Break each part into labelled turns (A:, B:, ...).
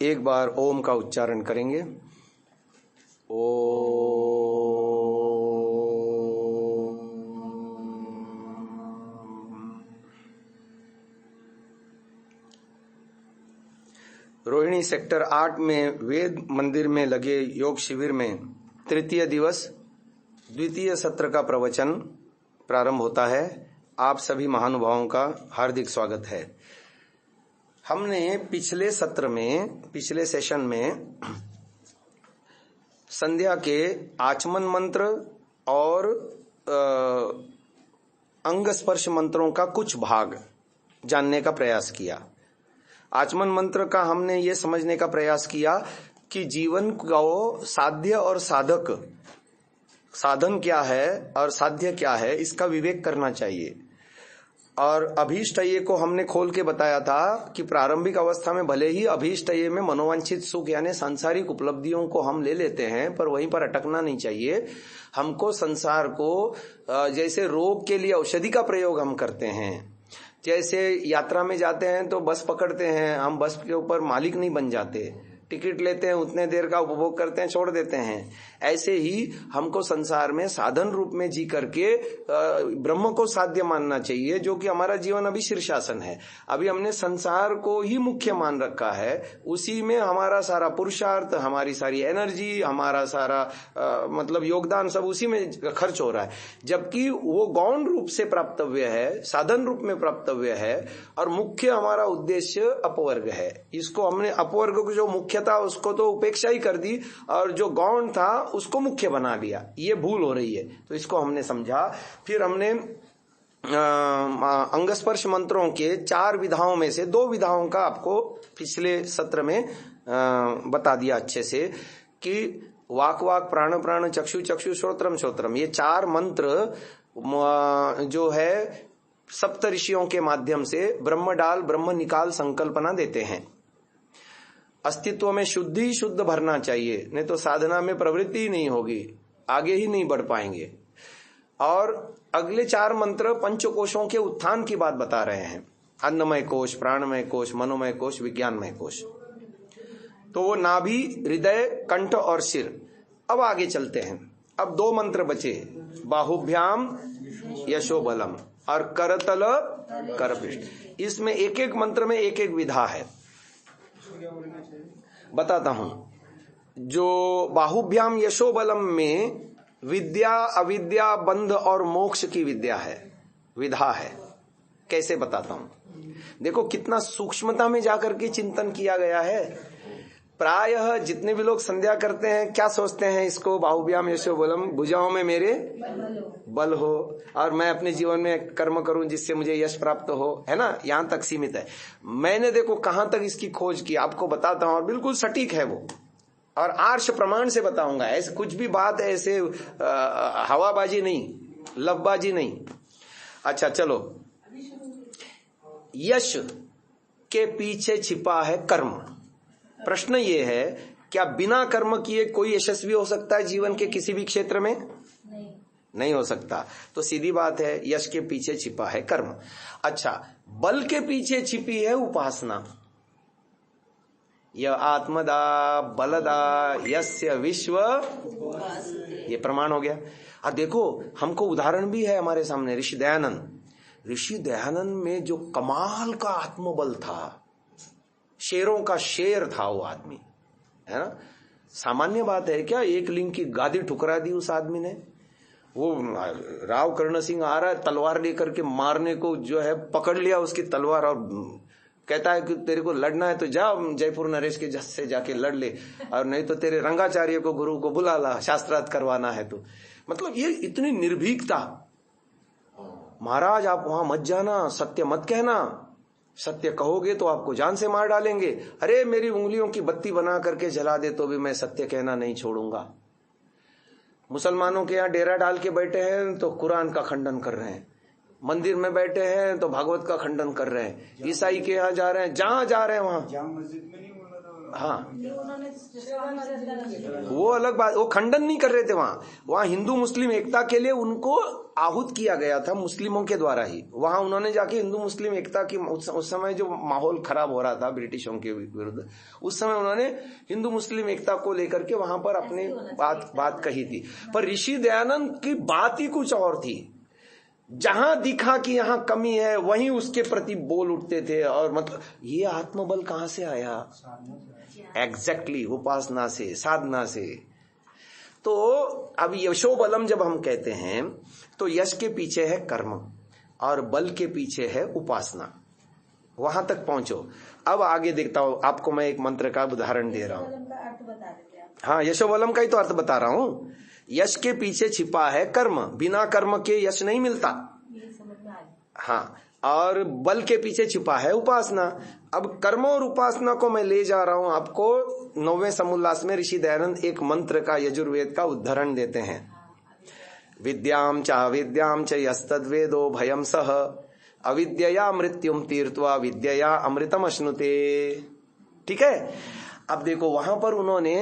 A: एक बार ओम का उच्चारण करेंगे। ओ रोहिणी सेक्टर 8 में वेद मंदिर में लगे योग शिविर में तृतीय दिवस द्वितीय सत्र का प्रवचन प्रारंभ होता है। आप सभी महानुभावों का हार्दिक स्वागत है। हमने पिछले सेशन में संध्या के आचमन मंत्र और अंग स्पर्श मंत्रों का कुछ भाग जानने का प्रयास किया। आचमन मंत्र का हमने ये समझने का प्रयास किया कि जीवन को साध्य और साधन क्या है और साध्य क्या है, इसका विवेक करना चाहिए। और अभीष्टये को हमने खोल के बताया था कि प्रारंभिक अवस्था में भले ही अभीष्टये में मनोवांछित सुख यानी सांसारिक उपलब्धियों को हम ले लेते हैं, पर वहीं पर अटकना नहीं चाहिए। हमको संसार को जैसे रोग के लिए औषधि का प्रयोग हम करते हैं, जैसे यात्रा में जाते हैं तो बस पकड़ते हैं, हम बस के ऊपर मालिक नहीं बन जाते, टिकट लेते हैं, उतने देर का उपभोग करते हैं, छोड़ देते हैं। ऐसे ही हमको संसार में साधन रूप में जी करके ब्रह्म को साध्य मानना चाहिए, जो कि हमारा जीवन अभी शीर्षासन है। अभी हमने संसार को ही मुख्य मान रखा है, उसी में हमारा सारा पुरुषार्थ, हमारी सारी एनर्जी, हमारा सारा मतलब योगदान सब उसी में खर्च हो रहा है। जबकि वो गौण रूप से प्राप्तव्य है, साधन रूप में प्राप्तव्य है, और मुख्य हमारा उद्देश्य अपवर्ग है। इसको हमने अपवर्ग को जो मुख्य था उसको तो उपेक्षा ही कर दी, और जो गौण था उसको मुख्य बना लिया। ये भूल हो रही है, तो इसको हमने समझा। फिर हमने अंगस्पर्श मंत्रों के 4 विधाओं में से 2 विधाओं का आपको पिछले सत्र में बता दिया अच्छे से, कि वाक वाक प्राण प्राण चक्षु चक्षु श्रोत्रम श्रोत्रम, ये 4 मंत्र जो है सप्त ऋषियों के माध्यम से ब्रह्म डाल ब्रह्म निकाल संकल्पना देते हैं। अस्तित्व में शुद्धि शुद्ध भरना चाहिए, नहीं तो साधना में प्रवृत्ति ही नहीं होगी, आगे ही नहीं बढ़ पाएंगे। और अगले 4 मंत्र पंचकोशों के उत्थान की बात बता रहे हैं। अन्नमय कोश, प्राणमय कोश, मनोमय कोश, विज्ञानमय कोश। तो वो नाभि, हृदय, कंठ और सिर। अब आगे चलते हैं। अब 2 मंत्र बचे, बाहुभ्याम यशोबलम और करतल करपृष्ठ। इसमें एक एक मंत्र में एक एक विधा है, बताता हूं। जो बाहुभ्याम यशोबलम में विद्या अविद्या बंध और मोक्ष की विद्या है, विधा है। कैसे बताता हूं, देखो कितना सूक्ष्मता में जाकर के चिंतन किया गया है। प्रायः जितने भी लोग संध्या करते हैं क्या सोचते हैं, इसको बाहुभ्याम यशोबलम, भुजाओं में मेरे बल हो और मैं अपने जीवन में कर्म करूं जिससे मुझे यश प्राप्त हो, है ना, यहां तक सीमित है। मैंने देखो कहां तक इसकी खोज की, आपको बताता हूं, और बिल्कुल सटीक है वो, और आर्ष प्रमाण से बताऊंगा। ऐसे कुछ भी बात ऐसे हवाबाजी नहीं, लफबाजी नहीं। अच्छा चलो, यश के पीछे छिपा है कर्म। प्रश्न ये है, क्या बिना कर्म किए कोई यशस्वी हो सकता है जीवन के किसी भी क्षेत्र में? नहीं हो सकता। तो सीधी बात है, यश के पीछे छिपा है कर्म। अच्छा, बल के पीछे छिपी है उपासना। यह आत्मदा बलदा यस्य विश्व, ये प्रमाण हो गया। अब देखो, हमको उदाहरण भी है हमारे सामने, ऋषि दयानंद में जो कमाल का आत्मबल था, शेरों का शेर था वो आदमी, है ना। सामान्य बात है क्या, एक लिंग की गादी ठुकरा दी उस आदमी ने। वो राव कर्ण सिंह आ रहा है तलवार लेकर के मारने को, जो है पकड़ लिया उसकी तलवार और कहता है कि तेरे को लड़ना है तो जा जयपुर नरेश के जज से जाके लड़ ले, और नहीं तो तेरे रंगाचार्य को, गुरु को बुला ला, शास्त्रार्थ करवाना है तो। मतलब ये इतनी निर्भीकता, महाराज आप वहां मत जाना, सत्य मत कहना, सत्य कहोगे तो आपको जान से मार डालेंगे। अरे मेरी उंगलियों की बत्ती बना करके जला दे तो भी मैं सत्य कहना नहीं छोड़ूंगा। मुसलमानों के यहाँ डेरा डाल के बैठे हैं तो कुरान का खंडन कर रहे हैं, मंदिर में बैठे हैं तो भागवत का खंडन कर रहे हैं, ईसाई के यहाँ जा रहे हैं, जहां जा रहे हैं वहां, हाँ, वो अलग बात, वो खंडन नहीं कर रहे थे। वहां हिंदू मुस्लिम एकता के लिए उनको आहूत किया गया था मुस्लिमों के द्वारा ही। वहां उन्होंने जाके हिंदू मुस्लिम एकता की, उस समय जो माहौल खराब हो रहा था ब्रिटिशों के विरुद्ध, उस समय उन्होंने हिंदू मुस्लिम एकता को लेकर के वहां पर अपनी बात कही थी। पर ऋषि दयानंद की बात ही कुछ और थी। जहां दिखा कि यहाँ कमी है वहीं उसके प्रति बोल उठते थे। और मतलब ये आत्मबल कहां से आया? एग्जैक्टली उपासना से, साधना से। तो अब यशोबलम जब हम कहते हैं तो यश के पीछे है कर्म और बल के पीछे है उपासना। वहां तक पहुंचो। अब आगे देखता हूं, आपको मैं एक मंत्र का उदाहरण दे रहा हूं। हाँ, यशोबलम का ही तो अर्थ बता रहा हूं। यश के पीछे छिपा है कर्म, बिना कर्म के यश नहीं मिलता। हाँ, और बल के पीछे छिपा है उपासना। अब कर्म और उपासना को मैं ले जा रहा हूं आपको 9वें समुल्लास में। ऋषि दयानंद एक मंत्र का, यजुर्वेद का उदाहरण देते हैं। विद्याम च यस्तद्वेदो भयम सह अविद्यया मृत्युम तीर्थवा विद्यया अमृतम अश्नुते। ठीक है। अब देखो वहां पर उन्होंने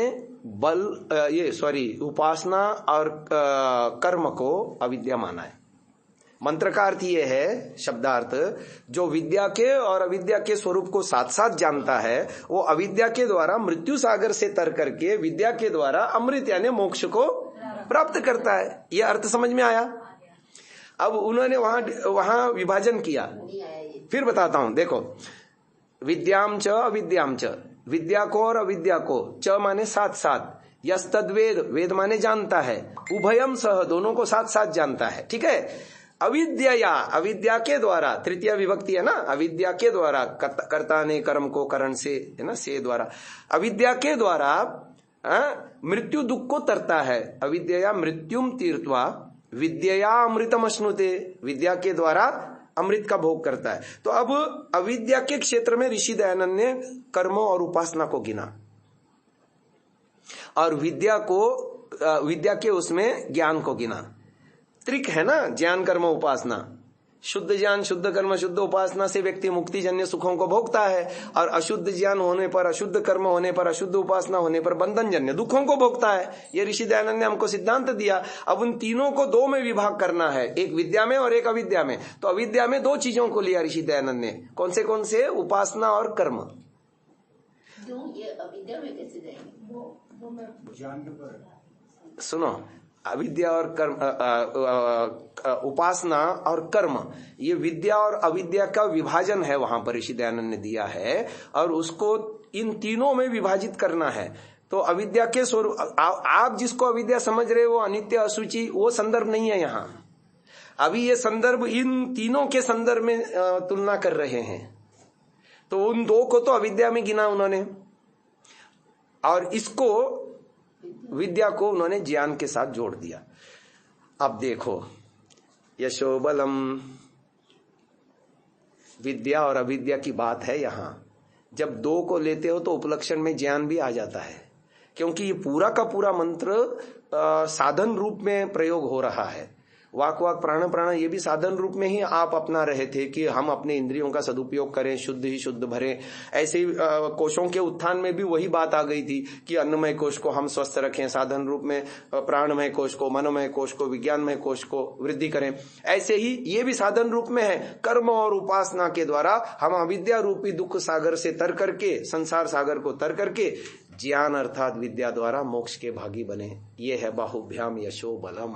A: उपासना और कर्म को अविद्या माना है। मंत्र का अर्थ ये है, शब्दार्थ, जो विद्या के और अविद्या के स्वरूप को साथ साथ जानता है वो अविद्या के द्वारा मृत्यु सागर से तर करके विद्या के द्वारा अमृत यानी मोक्ष को प्राप्त करता है। ये अर्थ समझ में आया? अब उन्होंने वहां विभाजन किया। फिर बताता हूं, देखो, विद्याम च अविद्याम च, विद्या को और अविद्या को, च माने साथ साथ, यस्तद्वेद, वेद माने जानता है, उभयम सह, दोनों को साथ साथ जानता है। ठीक है। अविद्या, अविद्या के द्वारा, तृतीय विभक्ति है ना, अविद्या के द्वारा, कर्ता ने कर्म को करण से, है ना, से द्वारा, अविद्या के द्वारा मृत्यु दुख को तरता है। अविद्या मृत्युम तीर्थवा विद्या अमृतम अश्नुते, विद्या के द्वारा अमृत का भोग करता है। तो अब अविद्या के क्षेत्र में ऋषि दयानंद ने कर्म और उपासना को गिना और विद्या के उसमें ज्ञान को गिना। त्रिक है ना, ज्ञान कर्म उपासना। शुद्ध ज्ञान, शुद्ध कर्म, शुद्ध उपासना से व्यक्ति मुक्ति जन्य सुखों को भोगता है, और अशुद्ध ज्ञान होने पर, अशुद्ध कर्म होने पर, अशुद्ध उपासना होने पर बंधन जन्य दुखों को भोगता है। ये ऋषि दयानंद ने हमको सिद्धांत दिया। अब उन तीनों को दो में विभाग करना है, एक विद्या में और एक अविद्या में। तो अविद्या में दो चीजों को लिया ऋषि दयानंद ने। कौन से? उपासना और कर्म।
B: ये अविद्या में कैसे जाएंगे?
A: सुनो, अविद्या और कर्म, उपासना और कर्म, ये विद्या और अविद्या का विभाजन है, वहां पर ऋषि दयानंद ने दिया है, और उसको इन तीनों में विभाजित करना है। तो अविद्या के स्वरूप, आप जिसको अविद्या समझ रहे हो, अनित्य, अशुचि, वो संदर्भ नहीं है यहाँ। अभी ये संदर्भ इन तीनों के संदर्भ में तुलना कर रहे हैं। तो उन दो को तो अविद्या में गिना उन्होंने, और इसको, विद्या को, उन्होंने ज्ञान के साथ जोड़ दिया। अब देखो, यशोबलम, विद्या और अविद्या की बात है यहां। जब दो को लेते हो तो उपलक्षण में ज्ञान भी आ जाता है, क्योंकि ये पूरा का पूरा मंत्र साधन रूप में प्रयोग हो रहा है। वाक प्राण ये भी साधन रूप में ही आप अपना रहे थे कि हम अपने इंद्रियों का सदुपयोग करें, शुद्ध ही शुद्ध भरें। ऐसे ही कोशों के उत्थान में भी वही बात आ गई थी कि अन्नमय कोश को हम स्वस्थ रखें साधन रूप में, प्राणमय कोश को, मनोमय कोश को, विज्ञानमय कोश को वृद्धि करें। ऐसे ही ये भी साधन रूप में है। कर्म और उपासना के द्वारा हम अविद्या रूपी दुख सागर से तर करके, संसार सागर को तर करके, ज्ञान अर्थात विद्या द्वारा मोक्ष के भागी बने। ये है बाहुभ्याम यशो बलम।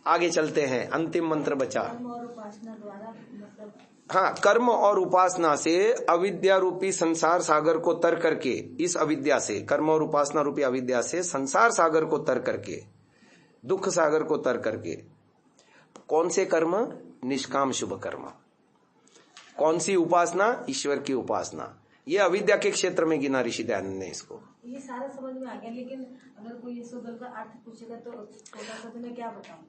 A: आगे चलते हैं, अंतिम मंत्र बचा।
B: कर्म और उपासना द्वारा मतलब,
A: हाँ, कर्म और उपासना से अविद्या रूपी संसार सागर को तर करके, इस अविद्या से, कर्म और उपासना रूपी अविद्या से संसार सागर को तर करके, दुख सागर को तर करके, कौन से कर्म? निष्काम शुभ कर्म। कौन सी उपासना? ईश्वर की उपासना। ये अविद्या के क्षेत्र में गिना ऋषि दयानंद ने इसको।
B: ये सारा समझ में आ गया, लेकिन अगर कोई यशोबल का अर्थ पूछेगा तो छोटा सा मैं क्या बताऊं?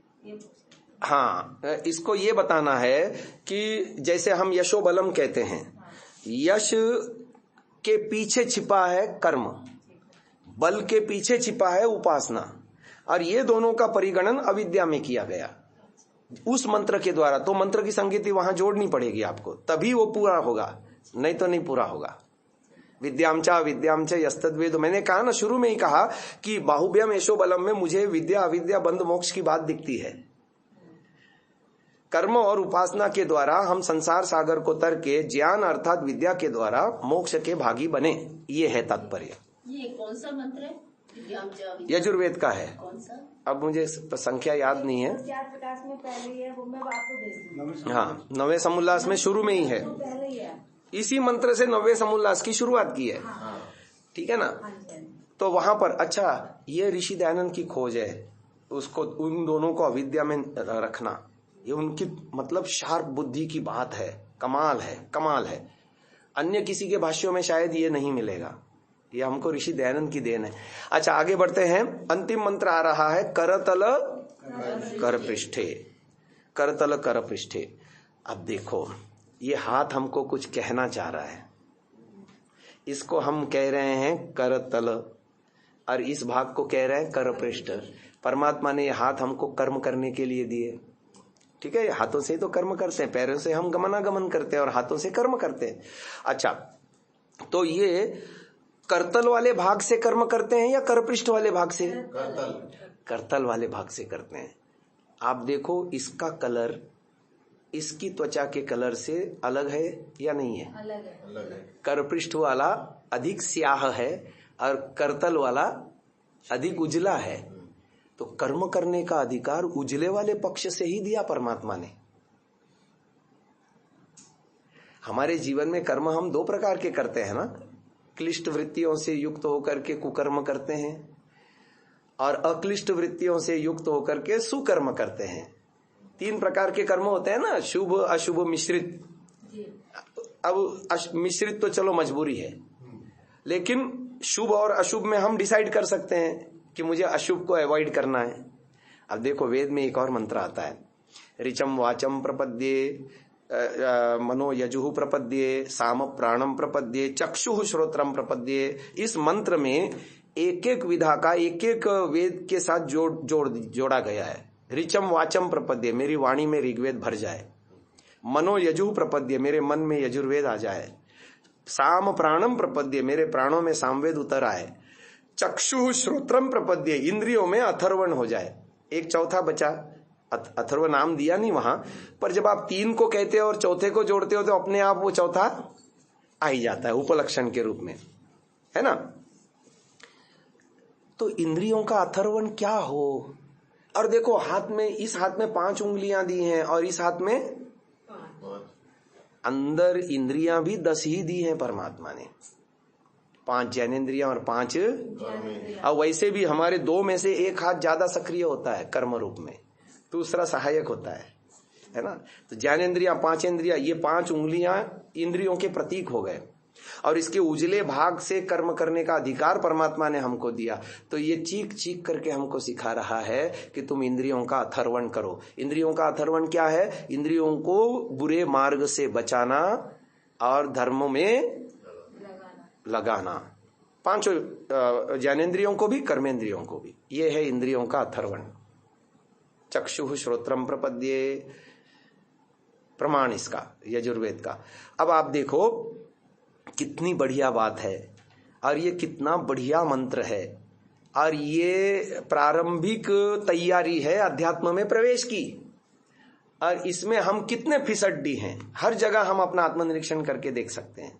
A: हाँ, इसको ये बताना है कि जैसे हम यशोबलम कहते हैं, यश के पीछे छिपा है कर्म, बल के पीछे छिपा है उपासना, और ये दोनों का परिगणन अविद्या में किया गया उस मंत्र के द्वारा। तो मंत्र की संगति वहां जोड़नी पड़ेगी आपको, तभी वो पूरा होगा। नहीं तो नहीं पूरा होगा। विद्यांचा विद्यांच यस्तद्वेद, मैंने कहा ना शुरू में ही कहा कि बाहुव्यम यशो बलम में मुझे विद्या अविद्या बंध मोक्ष की बात दिखती है। कर्म और उपासना के द्वारा हम संसार सागर को तर के ज्ञान अर्थात विद्या के द्वारा मोक्ष के भागी बने, ये है तात्पर्य।
C: ये कौन सा मंत्र है?
A: यजुर्वेद का है।
C: कौन सा?
A: अब मुझे संख्या याद नहीं है।
B: चार प्रकाश में पहले ही है, वो मैं आपको भेज दूँ।
A: हाँ, नवे समुल्लास में शुरू में ही है,
B: पहले ही है।
A: इसी मंत्र से नवे समुल्लास की शुरुआत की है। ठीक है ना। तो वहां पर अच्छा, ये ऋषि दयानंद की खोज है, उसको उन दोनों को अविद्या में रखना, ये उनकी मतलब शार्प बुद्धि की बात है, कमाल है, कमाल है। अन्य किसी के भाष्यों में शायद ये नहीं मिलेगा, ये हमको ऋषि दयानंद की देन है। अच्छा, आगे बढ़ते हैं। अंतिम मंत्र आ रहा है, करतल कर पृष्ठे, करतल कर पृष्ठे। अब देखो, ये हाथ हमको कुछ कहना चाह रहा है, इसको हम कह रहे हैं करतल, और इस भाग को कह रहे हैं कर पृष्ठ। परमात्मा ने ये हाथ हमको कर्म करने के लिए दिए। ठीक है, हाथों से तो कर्म करते हैं, पैरों से हम गमनागमन करते हैं और हाथों से कर्म करते हैं। अच्छा, तो ये करतल वाले भाग से कर्म करते हैं या करपृष्ठ वाले भाग से? करतल वाले भाग से करते हैं। आप देखो, इसका कलर इसकी त्वचा के कलर से अलग है या नहीं है?
B: अलग है।
A: करपृष्ठ वाला अधिक स्याह है और करतल वाला अधिक उजला है। तो कर्म करने का अधिकार उजले वाले पक्ष से ही दिया परमात्मा ने। हमारे जीवन में कर्म हम दो प्रकार के करते हैं ना, क्लिष्ट वृत्तियों से युक्त होकर के कुकर्म करते हैं और अक्लिष्ट वृत्तियों से युक्त होकर के सुकर्म करते हैं। तीन प्रकार के कर्म होते हैं ना, शुभ अशुभ मिश्रित। अब मिश्रित तो चलो मजबूरी है, लेकिन शुभ और अशुभ में हम डिसाइड कर सकते हैं कि मुझे अशुभ को अवॉइड करना है। अब देखो, वेद में एक और मंत्र आता है, ऋचम वाचम प्रपद्ये, मनो यजुः प्रपद्ये, साम प्राणम प्रपद्ये, चक्षुः श्रोत्रम प्रपद्ये। इस मंत्र में एक एक विधा का एक एक वेद के साथ जोड़ा गया है। ऋचम वाचम प्रपद्ये, मेरी वाणी में ऋग्वेद भर जाए। मनो यजुः प्रपद्ये, मेरे मन में यजुर्वेद आ जाए। साम प्राणम प्रपद्ये, मेरे प्राणों में सामवेद उतर आए। चक्षुः श्रोत्रम प्रपद्ये, इंद्रियों में अथर्वण हो जाए। एक चौथा बचा, अथर्व नाम दिया नहीं वहां, पर जब आप तीन को कहते हो और चौथे को जोड़ते हो तो अपने आप वो चौथा आ ही जाता है उपलक्षण के रूप में, है ना। तो इंद्रियों का अथर्वण क्या हो। और देखो, हाथ में, इस हाथ में 5 उंगलियां दी हैं और इस हाथ में अंदर इंद्रियां भी 10 ही दी हैं परमात्मा ने। 5 ज्ञानेंद्रियां और 5 और वैसे भी हमारे 2 में से एक हाथ ज्यादा सक्रिय होता है कर्म रूप में, दूसरा सहायक होता है ना। तो ज्ञानेंद्रियां 5 इंद्रियां, ये 5 उंगलियां इंद्रियों के प्रतीक हो गए और इसके उजले भाग से कर्म करने का अधिकार परमात्मा ने हमको दिया। तो ये चीख चीख करके हमको सिखा रहा है कि तुम इंद्रियों का अथर्वण करो। इंद्रियों का अथर्वण क्या है? इंद्रियों को बुरे मार्ग से बचाना और धर्म में लगाना। 5 ज्ञानेंद्रियों को भी, कर्मेंद्रियों को भी, ये है इंद्रियों का अथर्वण। चक्षुः श्रोत्रम प्रपद्ये, प्रमाण इसका यजुर्वेद का। अब आप देखो कितनी बढ़िया बात है और ये कितना बढ़िया मंत्र है और ये प्रारंभिक तैयारी है अध्यात्म में प्रवेश की। और इसमें हम कितने फिसड्डी हैं, हर जगह हम अपना आत्मनिरीक्षण करके देख सकते हैं।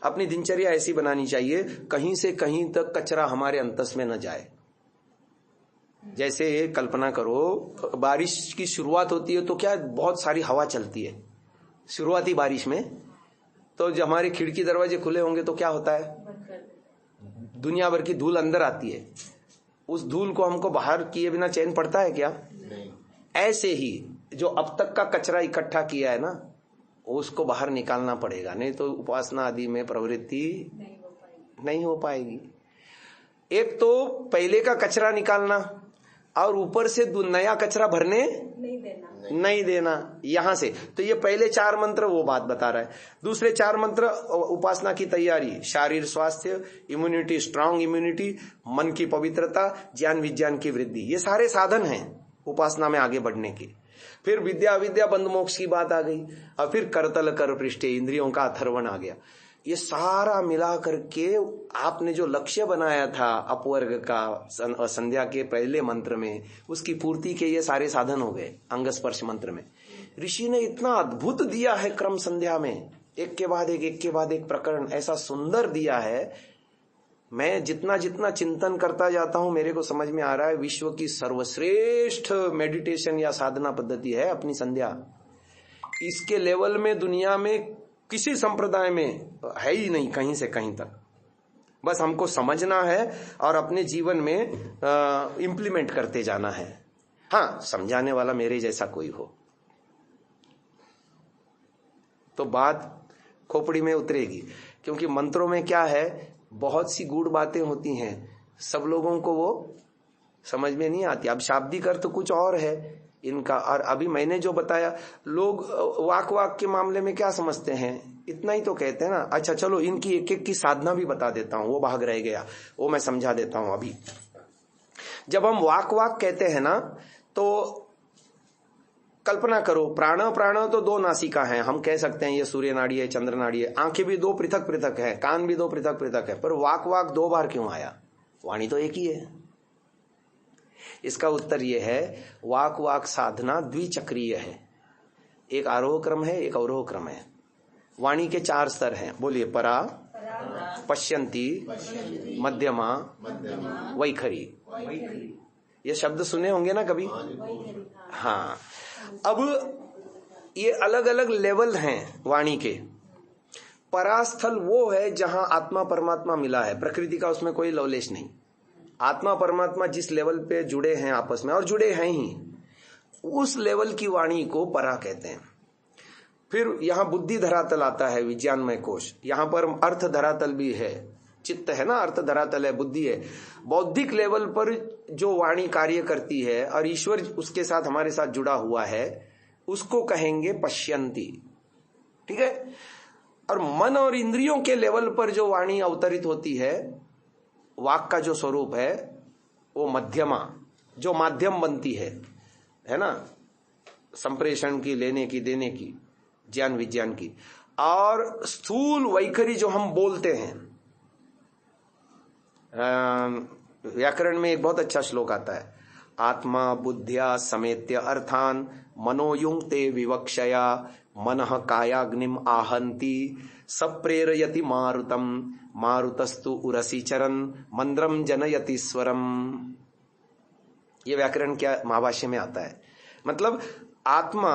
A: अपनी दिनचर्या ऐसी बनानी चाहिए कहीं से कहीं तक कचरा हमारे अंतस में न जाए। जैसे कल्पना करो, बारिश की शुरुआत होती है तो क्या बहुत सारी हवा चलती है शुरुआती बारिश में, तो जब हमारे खिड़की दरवाजे खुले होंगे तो क्या होता है? दुनिया भर की धूल अंदर आती है। उस धूल को हमको बाहर किए बिना चैन पड़ता है क्या? नहीं। ऐसे ही जो अब तक का कचरा इकट्ठा किया है ना, उसको बाहर निकालना पड़ेगा, नहीं तो उपासना आदि में प्रवृत्ति नहीं हो पाएगी। एक तो पहले का कचरा निकालना और ऊपर से नया कचरा भरने नहीं देना यहां से। तो ये पहले 4 मंत्र वो बात बता रहा है। दूसरे 4 मंत्र उपासना की तैयारी, शारीर स्वास्थ्य, इम्यूनिटी, स्ट्रांग इम्यूनिटी, मन की पवित्रता, ज्ञान विज्ञान की वृद्धि, ये सारे साधन हैं। उपासना में आगे बढ़ने की। फिर विद्या विद्या बंद मोक्ष की बात आ गई, और फिर करतल कर पृष्ठे इंद्रियों का अथर्वण आ गया। ये सारा मिला करके आपने जो लक्ष्य बनाया था अपवर्ग का संध्या के पहले मंत्र में, उसकी पूर्ति के ये सारे साधन हो गए। अंग स्पर्श मंत्र में ऋषि ने इतना अद्भुत दिया है क्रम संध्या में, एक के बाद एक प्रकरण ऐसा सुंदर दिया है। मैं जितना जितना चिंतन करता जाता हूं मेरे को समझ में आ रहा है विश्व की सर्वश्रेष्ठ मेडिटेशन या साधना पद्धति है अपनी संध्या। इसके लेवल में दुनिया में किसी संप्रदाय में है ही नहीं, कहीं से कहीं तक। बस हमको समझना है और अपने जीवन में इंप्लीमेंट करते जाना है। हाँ, समझाने वाला मेरे जैसा कोई हो तो बात खोपड़ी में उतरेगी। क्योंकि मंत्रों में क्या है, बहुत सी गूढ़ बातें होती हैं, सब लोगों को वो समझ में नहीं आती। अब शाब्दिक अर्थ कुछ और है इनका, और अभी मैंने जो बताया, लोग वाक के मामले में क्या समझते हैं, इतना ही तो कहते हैं ना। अच्छा चलो, इनकी एक एक की साधना भी बता देता हूं, वो भाग रह गया, वो मैं समझा देता हूं। अभी जब हम वाक कहते हैं ना, तो कल्पना करो, प्राण तो दो नासिका हैं, हम कह सकते हैं ये सूर्य नाड़ी है, चंद्र नाड़ी है। आंखें भी दो पृथक पृथक है, कान भी दो पृथक पृथक है, पर वाक दो बार क्यों आया? वाणी तो एक ही है। इसका उत्तर यह है, वाक साधना द्विचक्रीय है, एक आरोह क्रम है, एक अवरोह क्रम है। वाणी के 4 स्तर हैं, बोलिए। परा, पश्यन्ति, मध्यमा, वैखरी। ये शब्द सुने होंगे ना कभी? हाँ। अब ये अलग अलग लेवल हैं वाणी के। परास्थल वो है जहां आत्मा परमात्मा मिला है, प्रकृति का उसमें कोई लवलेश नहीं। आत्मा परमात्मा जिस लेवल पे जुड़े हैं आपस में, और जुड़े हैं ही, उस लेवल की वाणी को परा कहते हैं। फिर यहां बुद्धि धरातल आता है, विज्ञानमय कोश। यहां पर अर्थ धरातल भी है, चित्त है ना, अर्थ धरातल है, बुद्धि है। बौद्धिक लेवल पर जो वाणी कार्य करती है और ईश्वर उसके साथ हमारे साथ जुड़ा हुआ है, उसको कहेंगे पश्यन्ति। ठीक है। और मन और इंद्रियों के लेवल पर जो वाणी अवतरित होती है, वाक का जो स्वरूप है, वो मध्यमा, जो माध्यम बनती है ना, संप्रेषण की, लेने की, देने की, ज्ञान विज्ञान की। और स्थूल वैखरी जो हम बोलते हैं, व्याकरण में एक बहुत अच्छा श्लोक आता है, आत्मा बुद्ध्या समेत्य अर्थान मनोयुंक्ते विवक्षया मनः कायाग्निम आहंति सप्रेरयति मारुतम मारुतस्तु उरसी चरन मंद्रम जनयति स्वरम। ये व्याकरण क्या महाभाष्य में आता है। मतलब आत्मा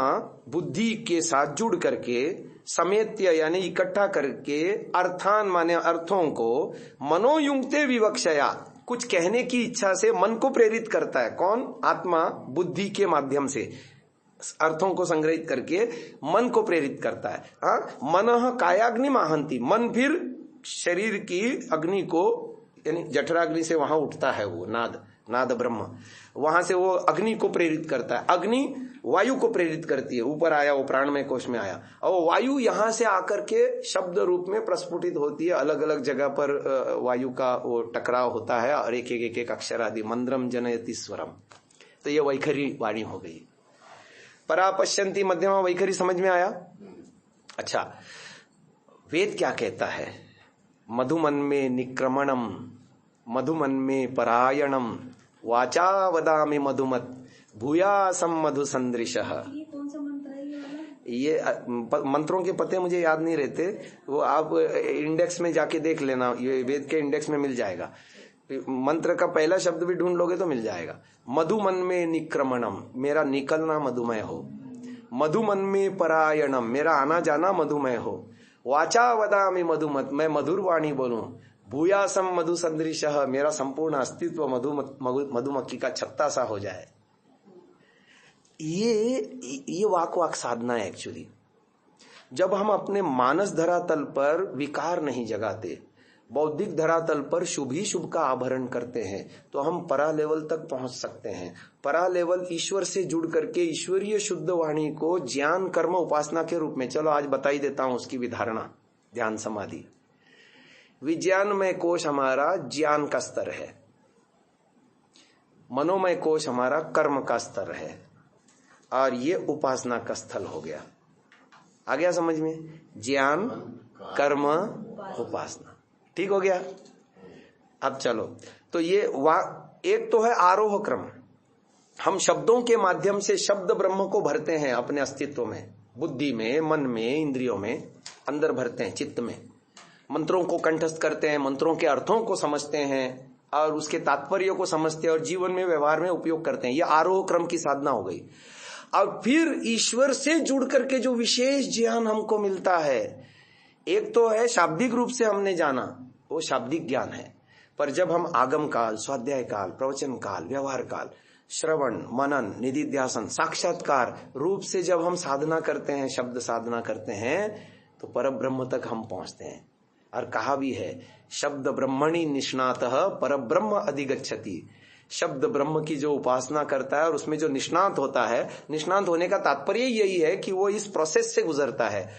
A: बुद्धि के साथ जुड़ करके, समेत्य यानी इकट्ठा करके, अर्थान माने अर्थों को, मनोयुंक्ते विवक्षया कुछ कहने की इच्छा से मन को प्रेरित करता है। कौन? आत्मा बुद्धि के माध्यम से अर्थों को संग्रहित करके मन को प्रेरित करता है। हाँ, मनः कायाग्नि आहंति, मन फिर शरीर की अग्नि को, यानी जठराग्नि से वहां उठता है वो नाद ब्रह्म, वहां से वो अग्नि को प्रेरित करता है। अग्नि वायु को प्रेरित करती है, ऊपर आया वो प्राणमय कोश में आया, और वायु यहां से आकर के शब्द रूप में प्रस्फुटित होती है। अलग अलग जगह पर वायु का वो टकराव होता है, और एक अक्षर आदि, मंद्रम जनयति स्वरम। तो ये वैखरी वाणी हो गई। परा पश्यन्ति मध्यमा वैखरी समझ में आया? अच्छा, वेद क्या कहता है? मधुमन में निक्रमणम, मधुमन में परायणम, वाचा वदामि मधुमत भूयासम मधु संदृशः।
B: ये कौन सा मंत्र है ये वाला?
A: ये मंत्रों के पते मुझे याद नहीं रहते, वो आप इंडेक्स में जाके देख लेना, ये वेद के इंडेक्स में मिल जाएगा। मंत्र का पहला शब्द भी ढूंढ लोगे तो मिल जाएगा। मधुमन में निक्रमणम, मेरा निकलना मधुमय हो। मधुमन में परायणम, मेरा आना जाना मधुमय हो। वाचा वदामि मधुमत, मैं मधुर वाणी बोलूं। भूयासम मधु संदृशः, मेरा संपूर्ण अस्तित्व मधुमक्खी का छत्ता सा हो जाए। ये वाक साधना है एक्चुअली। जब हम अपने मानस धरातल पर विकार नहीं जगाते, बौद्धिक धरातल पर शुभ ही शुभ का आभरण करते हैं, तो हम परा लेवल तक पहुंच सकते हैं। परा लेवल ईश्वर से जुड़ करके ईश्वरीय शुद्ध वाणी को ज्ञान कर्म उपासना के रूप में, चलो आज बता ही देता हूं उसकी विधारणा, ध्यान समाधि। विज्ञान में कोश हमारा ज्ञान का स्तर है। मनोमय कोश हमारा कर्म का स्तर है और ये उपासना का स्थल हो गया। आ गया समझ में? ज्ञान, कर्म, उपासना। ठीक हो गया? अब चलो, तो ये एक तो है आरोह क्रम। हम शब्दों के माध्यम से शब्द ब्रह्म को भरते हैं अपने अस्तित्व में, बुद्धि में, मन में, इंद्रियों में, अंदर भरते हैं, चित्त में। मंत्रों को कंठस्थ करते हैं, मंत्रों के अर्थों को समझते हैं और उसके तात्पर्य को समझते हैं और जीवन में, व्यवहार में उपयोग करते हैं। यह आरोह क्रम की साधना हो गई। और फिर ईश्वर से जुड़ करके जो विशेष ज्ञान हमको मिलता है, एक तो है शाब्दिक रूप से हमने जाना, वो शाब्दिक ज्ञान है। पर जब हम आगम काल, स्वाध्याय काल, प्रवचन काल, व्यवहार काल, श्रवण, मनन, निधिध्यासन, साक्षात्कार रूप से जब हम साधना करते हैं, शब्द साधना करते हैं, तो परब्रह्म तक हम पहुंचते हैं। और कहा भी है, शब्द ब्रह्मणि निष्णातः परब्रह्म अधिगच्छति। शब्द ब्रह्म की जो उपासना करता है और उसमें जो निष्णात होता है, निष्णात होने का तात्पर्य यही है कि वो इस प्रोसेस से गुजरता है।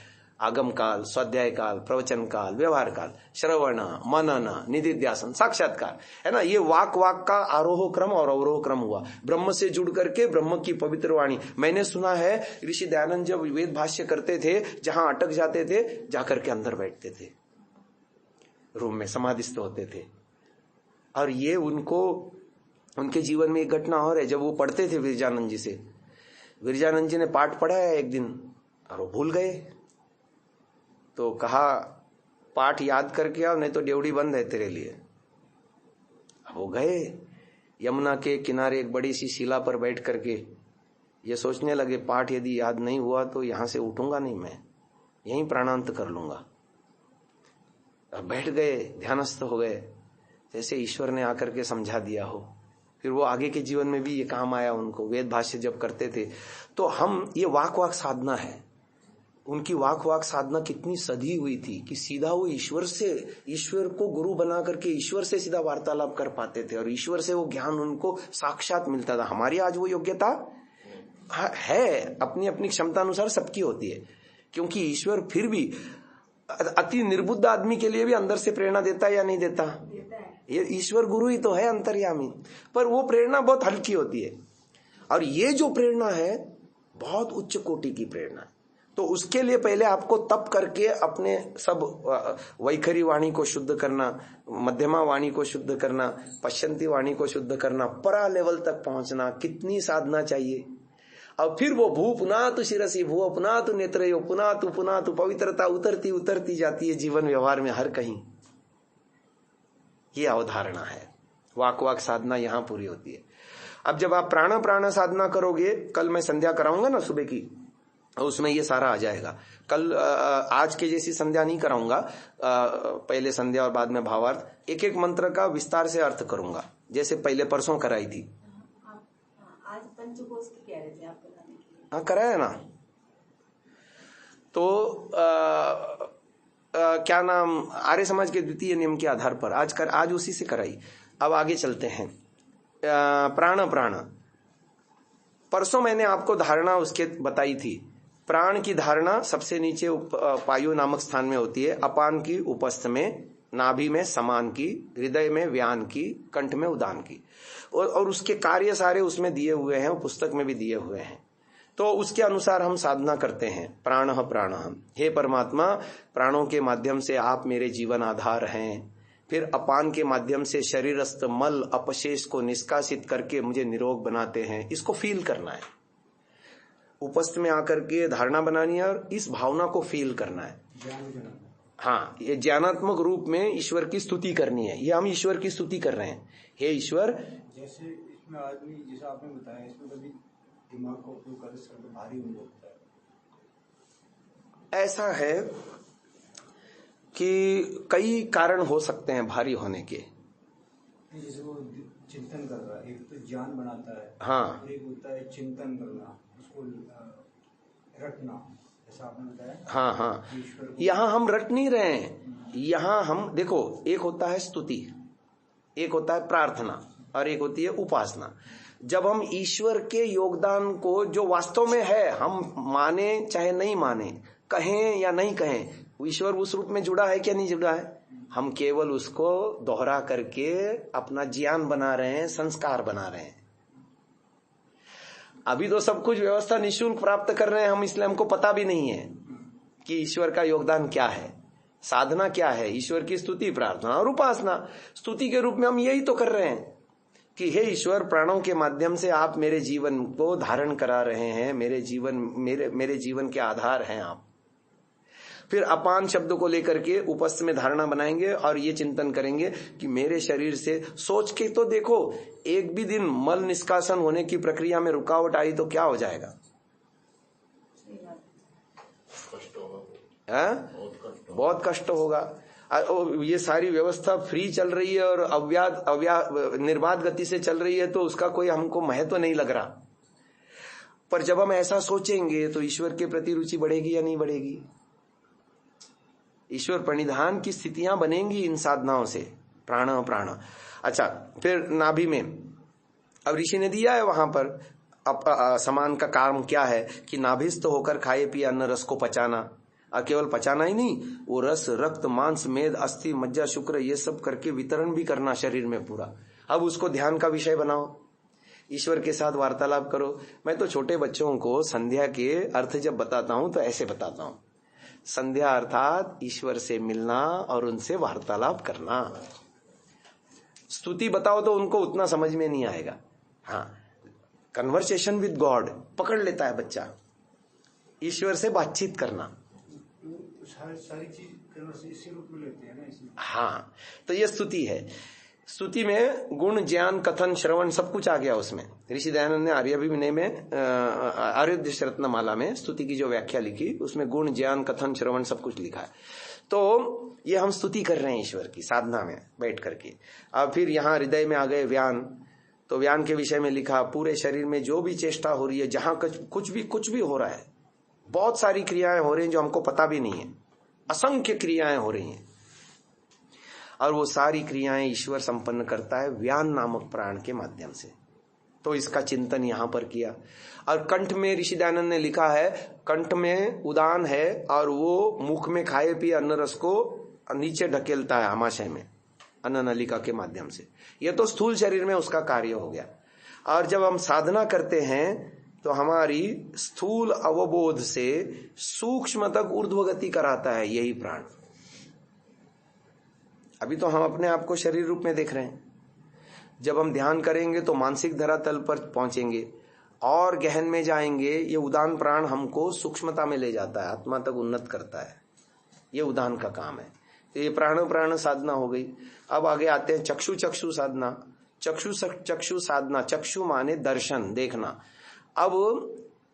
A: आगम काल, स्वाध्याय काल, प्रवचन काल, व्यवहार काल, श्रवण, मनन, निधिध्यासन, साक्षात्कार, है ना। ये वाक का आरोह क्रम और अवरोह क्रम हुआ। ब्रह्म से जुड़ करके ब्रह्म की पवित्र वाणी। मैंने सुना है ऋषि दयानंद जब वेद भाष्य करते थे, जहां अटक जाते थे, जाकर के अंदर बैठते थे, रूम में समाधिस्थ होते थे। और ये उनके जीवन में एक घटना और है। जब वो पढ़ते थे विरजानंद जी से, विरजानंद जी ने पाठ पढ़ाया एक दिन और वो भूल गए। तो कहा, पाठ याद करके आओ, नहीं तो ड्योढ़ी बंद है तेरे लिए। वो गए, यमुना के किनारे एक बड़ी सी शिला पर बैठ करके ये सोचने लगे, पाठ यदि याद नहीं हुआ तो यहां से उठूंगा नहीं, मैं यहीं प्राणांत कर लूंगा। अब बैठ गए, ध्यानस्थ हो गए, जैसे ईश्वर ने आकर के समझा दिया हो। फिर वो आगे के जीवन में भी ये काम आया उनको। वेद भाष्य जब करते थे, तो हम, ये वाक साधना है। उनकी वाक साधना कितनी सधी हुई थी कि सीधा वो ईश्वर को गुरु बना करके ईश्वर से सीधा वार्तालाप कर पाते थे और ईश्वर से वो ज्ञान उनको साक्षात मिलता था। हमारी आज वो योग्यता है, अपनी अपनी क्षमता अनुसार सबकी होती है, क्योंकि ईश्वर फिर भी अति निर्बुद्ध आदमी के लिए भी अंदर से प्रेरणा देता है या नहीं देता? ये ईश्वर गुरु ही तो है, अंतर्यामी। पर वो प्रेरणा बहुत हल्की होती है। और ये जो प्रेरणा है, बहुत उच्च कोटि की प्रेरणा है। तो उसके लिए पहले आपको तप करके अपने सब वैखरी वाणी को शुद्ध करना, मध्यमा वाणी को शुद्ध करना, पश्चंती वाणी को शुद्ध करना, परा लेवल तक पहुंचना, कितनी साधना चाहिए। और फिर वो भू पुनातु शिरसी भू पुनातु नेत्रयो पुनातु पवित्रता उतरती उतरती जाती है जीवन व्यवहार में हर कहीं। ये अवधारणा है। वाक साधना यहां पूरी होती है। अब जब आप प्राण साधना करोगे, कल मैं संध्या कराऊंगा ना सुबह की, उसमें ये सारा आ जाएगा। कल आज के जैसी संध्या नहीं कराऊंगा, पहले संध्या और बाद में भावार्थ। एक एक मंत्र का विस्तार से अर्थ करूंगा, जैसे पहले परसों कराई थी।
B: आज पंचकोश की कह रहे थे आप बताने के लिए।
A: हाँ, कराया ना। तो क्या नाम, आर्य समाज के द्वितीय नियम के आधार पर आज उसी से कराई। अब आगे चलते हैं। प्राण परसों मैंने आपको धारणा उसके बताई थी। प्राण की धारणा सबसे नीचे पायु नामक स्थान में होती है, अपान की उपस्थ में, नाभि में समान की, हृदय में व्यान की, कंठ में उदान की। और उसके कार्य सारे उसमें दिए हुए हैं, पुस्तक में भी दिए हुए हैं। तो उसके अनुसार हम साधना करते हैं। प्राण, हे परमात्मा, प्राणों के माध्यम से आप मेरे जीवन आधार हैं। फिर अपान के माध्यम से शरीरस्थ मल अपशेष को निष्कासित करके मुझे निरोग बनाते हैं। इसको फील करना है, उपस्थ में आकर के धारणा बनानी है और इस भावना को फील करना है। हाँ, ये ज्ञानात्मक रूप में ईश्वर की स्तुति करनी है। ये हम ईश्वर की स्तुति कर रहे हैं। हे ईश्वर,
C: जैसे इसमें आदमी, जैसे आपने बताया, इसमें कभी दिमाग का उपयोग कर सकते, भारी हो जाता है।
A: ऐसा है कि कई कारण हो सकते हैं भारी होने के।
C: जैसे वो चिंतन कर रहा है, एक तो ज्ञान बनाता है,
A: हाँ,
C: एक होता है चिंतन करना, उसको रटना, ऐसा आपने बताया।
A: हाँ, यहाँ हम रट नहीं रहे हैं। यहाँ हम देखो, एक होता है स्तुति, एक होता है प्रार्थना और एक होती है उपासना। जब हम ईश्वर के योगदान को, जो वास्तव में है, हम माने चाहे नहीं माने, कहें या नहीं कहें, ईश्वर उस रूप में जुड़ा है क्या नहीं जुड़ा है, हम केवल उसको दोहरा करके अपना ज्ञान बना रहे हैं, संस्कार बना रहे हैं। अभी तो सब कुछ व्यवस्था निःशुल्क प्राप्त कर रहे हैं हम, इसलिए हमको पता भी नहीं है कि ईश्वर का योगदान क्या है, साधना क्या है। ईश्वर की स्तुति, प्रार्थना और उपासना। स्तुति के रूप में हम यही तो कर रहे हैं कि हे ईश्वर, प्राणों के माध्यम से आप मेरे जीवन को धारण करा रहे हैं, मेरे जीवन के आधार हैं आप। फिर अपान शब्द को लेकर के उपस्थ में धारणा बनाएंगे और ये चिंतन करेंगे कि मेरे शरीर से, सोच के तो देखो, एक भी दिन मल निष्कासन होने की प्रक्रिया में रुकावट आई तो क्या हो जाएगा? बहुत कष्ट होगा। ये सारी व्यवस्था फ्री चल रही है और निर्बाध गति से चल रही है, तो उसका कोई हमको महत्व नहीं लग रहा। पर जब हम ऐसा सोचेंगे तो ईश्वर के प्रति रुचि बढ़ेगी या नहीं बढ़ेगी? ईश्वर प्रणिधान की स्थितियां बनेंगी इन साधनाओं से। प्राण। अच्छा, फिर नाभि में अब ऋषि ने दिया है वहां पर समान का काम क्या है कि नाभिस्थ होकर खाए पिए अन्न रस को पचाना, और केवल पचाना ही नहीं, वो रस, रक्त, मांस, मेद, अस्थि, मज्जा, शुक्र ये सब करके वितरण भी करना शरीर में पूरा। अब उसको ध्यान का विषय बनाओ, ईश्वर के साथ वार्तालाप करो। मैं तो छोटे बच्चों को संध्या के अर्थ जब बताता हूं तो ऐसे बताता हूं। संध्या अर्थात ईश्वर से मिलना और उनसे वार्तालाप करना। स्तुति बताओ तो उनको उतना समझ में नहीं आएगा। हाँ, कन्वर्सेशन विद गॉड पकड़ लेता है बच्चा, ईश्वर से बातचीत करना।
C: सारी चीज इसी रूप में लेते हैं ना इसमें।
A: हाँ, तो ये स्तुति है। स्तुति में गुण, ज्ञान, कथन, श्रवण सब कुछ आ गया उसमें। ऋषि दयानंद ने आर्याभिविनय में आर्योद्देश्य रत्नमाला में स्तुति की जो व्याख्या लिखी, उसमें गुण, ज्ञान, कथन, श्रवण सब कुछ लिखा है। तो ये हम स्तुति कर रहे हैं ईश्वर की साधना में बैठ करके। अब फिर यहाँ हृदय में आ गए व्यान, तो व्यान के विषय में लिखा पूरे शरीर में जो भी चेष्टा हो रही है, जहां कुछ भी हो रहा है, बहुत सारी क्रियाएं हो रही हैं जो हमको पता भी नहीं है, असंख्य क्रियाएं हो रही हैं, और वो सारी क्रियाएं ईश्वर संपन्न करता है व्यान नामक प्राण के माध्यम से। तो इसका चिंतन यहां पर किया। और कंठ में ऋषि दयानंद ने लिखा है, कंठ में उदान है और वो मुख में खाए पिए अन्न रस को नीचे ढकेलता है आमाशय में, अन्न नलिका के माध्यम से। यह तो स्थूल शरीर में उसका कार्य हो गया। और जब हम साधना करते हैं तो हमारी स्थूल अवबोध से सूक्ष्म तक ऊर्ध्वगति कराता है यही प्राण। अभी तो हम अपने आप को शरीर रूप में देख रहे हैं, जब हम ध्यान करेंगे तो मानसिक धरातल पर पहुंचेंगे और गहन में जाएंगे। ये उदान प्राण हमको सूक्ष्मता में ले जाता है, आत्मा तक उन्नत करता है। ये उदान का काम है। तो ये प्राण साधना हो गई। अब आगे आते हैं चक्षु साधना। चक्षु साधना, चक्षु माने दर्शन, देखना। अब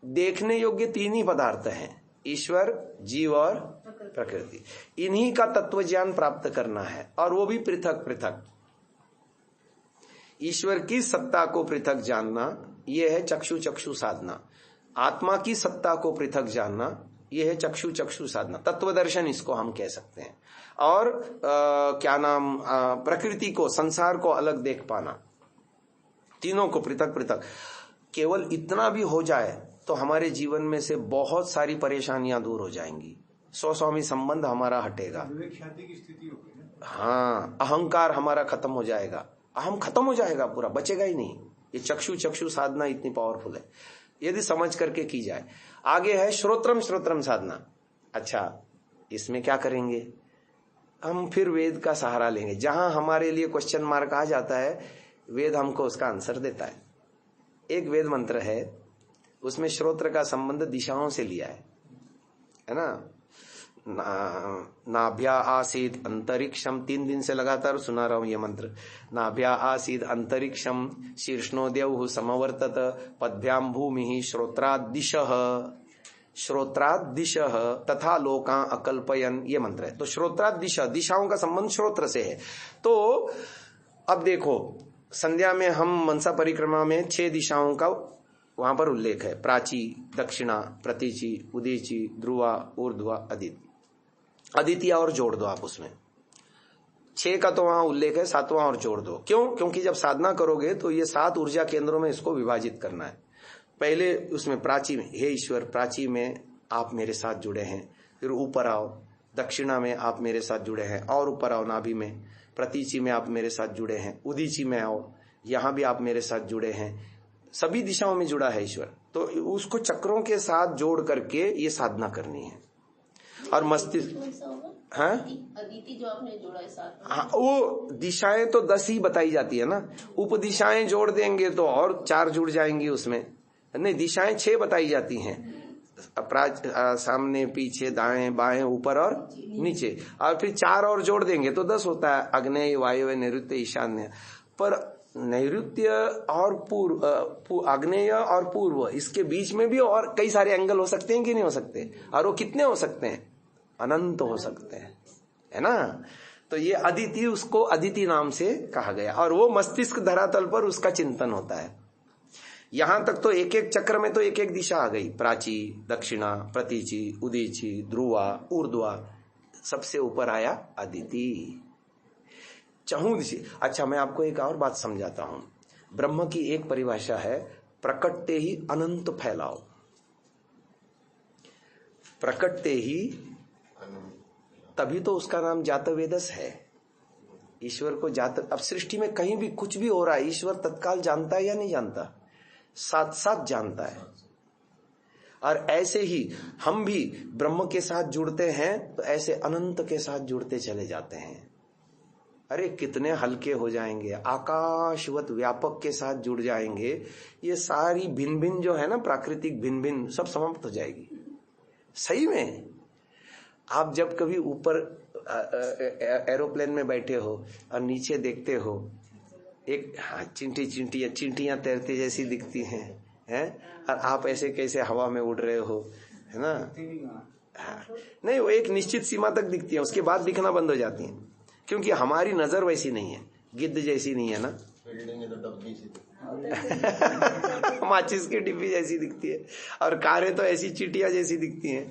A: देखने योग्य तीन ही पदार्थ हैं, ईश्वर, जीव और प्रकृति। इन्हीं का तत्व ज्ञान प्राप्त करना है, और वो भी पृथक पृथक। ईश्वर की सत्ता को पृथक जानना, यह है चक्षु साधना। आत्मा की सत्ता को पृथक जानना, यह है चक्षु साधना। तत्वदर्शन इसको हम कह सकते हैं। और प्रकृति को, संसार को अलग देख पाना, तीनों को पृथक पृथक। केवल इतना भी हो जाए तो हमारे जीवन में से बहुत सारी परेशानियां दूर हो जाएंगी। स्वस्वामी संबंध हमारा हटेगा।
C: ख्याति की स्थिति होगी ना।
A: हाँ, अहंकार हमारा खत्म हो जाएगा, अहम खत्म हो जाएगा, पूरा बचेगा ही नहीं। ये चक्षु साधना इतनी पावरफुल है यदि समझ करके की जाए। आगे है श्रोत्रम साधना। अच्छा, इसमें क्या करेंगे? हम फिर वेद का सहारा लेंगे। जहां हमारे लिए क्वेश्चन मार्क आ जाता है, वेद हमको उसका आंसर देता है। एक वेद मंत्र है, उसमें श्रोत्र का संबंध दिशाओं से लिया है ना। नाभ्या आसीद अंतरिक्षम, 3 दिन से लगातार सुना रहा हूं ये मंत्र। नाभ्या आसीद अंतरिक्षम, शीर्ष्णोद्यौः समवर्तत, पद्भ्याम भूमि, श्रोत्रादिशः तथा लोकां अकल्पयन, ये मंत्र है। तो श्रोत्रादिश, दिशाओं का संबंध श्रोत्र से है। तो अब देखो, संध्या में हम मनसा परिक्रमा में 6 दिशाओं का वहां पर उल्लेख है। प्राची, दक्षिणा, प्रतीचि, उदीची, ध्रुवा, ऊर्ध्वा, अदिति। अदिति और जोड़ दो आप उसमें। 6 का तो वहां उल्लेख है, 7वां और जोड़ दो। क्यों? क्योंकि जब साधना करोगे तो ये 7 ऊर्जा केंद्रों में इसको विभाजित करना है। पहले उसमें प्राची में, हे ईश्वर, प्राची में आप मेरे साथ जुड़े हैं। फिर ऊपर आओ, दक्षिणा में आप मेरे साथ जुड़े हैं, और ऊपर आओ नाभि में। प्रतीचि में आप मेरे साथ जुड़े हैं। उदीची में आओ, यहां भी आप मेरे साथ जुड़े हैं। सभी दिशाओं में जुड़ा है ईश्वर। तो उसको चक्रों के साथ जोड़ करके ये साधना करनी है। और मस्तिष्क, हाँ
D: अदिति जो आपने जोड़ा है साथ में,
A: हाँ, वो दिशाएं तो 10 ही बताई जाती है ना, उपदिशाएं जोड़ देंगे तो और 4 जुड़ जाएंगी उसमें। नहीं, दिशाएं 6 बताई जाती हैं, सामने पीछे दाएं बाएं ऊपर और नीचे, और फिर 4 और जोड़ देंगे तो 10 होता है। अग्नेय वायव्य नैऋत्य ईशान्य। पर नैऋत्य और पूर्व, आग्नेय और पूर्व, इसके बीच में भी और कई सारे एंगल हो सकते हैं कि नहीं हो सकते? और वो कितने हो सकते हैं? अनंत हो सकते हैं, है ना। तो ये अदिति, उसको अदिति नाम से कहा गया। और वो मस्तिष्क धरातल पर उसका चिंतन होता है। यहां तक तो एक एक चक्र में तो एक एक दिशा आ गई, प्राची, दक्षिणा, प्रतीची, उदीची, ध्रुवा, ऊर्ध्वा, सबसे ऊपर आया अदिति, चहुदिशी। अच्छा, मैं आपको एक और बात समझाता हूं। ब्रह्म की एक परिभाषा है, प्रकटते ही अनंत फैलाओ। प्रकटते ही, तभी तो उसका नाम जातवेदस है। ईश्वर को अब सृष्टि में कहीं भी कुछ भी हो रहा है, ईश्वर तत्काल जानता है या नहीं जानता? साथ साथ जानता है। और ऐसे ही हम भी ब्रह्म के साथ जुड़ते हैं तो ऐसे अनंत के साथ जुड़ते चले जाते हैं। अरे कितने हल्के हो जाएंगे, आकाशवत व्यापक के साथ जुड़ जाएंगे। ये सारी भिन्न भिन्न जो है ना, प्राकृतिक भिन्न भिन्न, सब समाप्त हो जाएगी। सही में आप जब कभी ऊपर एरोप्लेन में बैठे हो और नीचे देखते हो, एक चिंटियां तैरती जैसी दिखती हैं, और आप ऐसे कैसे हवा में उड़ रहे हो, है ना। नहीं, वो एक निश्चित सीमा तक दिखती है, उसके बाद दिखना बंद हो जाती है, क्योंकि हमारी नजर वैसी नहीं है, गिद्ध जैसी नहीं है ना, माचिस की डिब्बी जैसी दिखती है। और कारें तो ऐसी चींटियां जैसी दिखती हैं,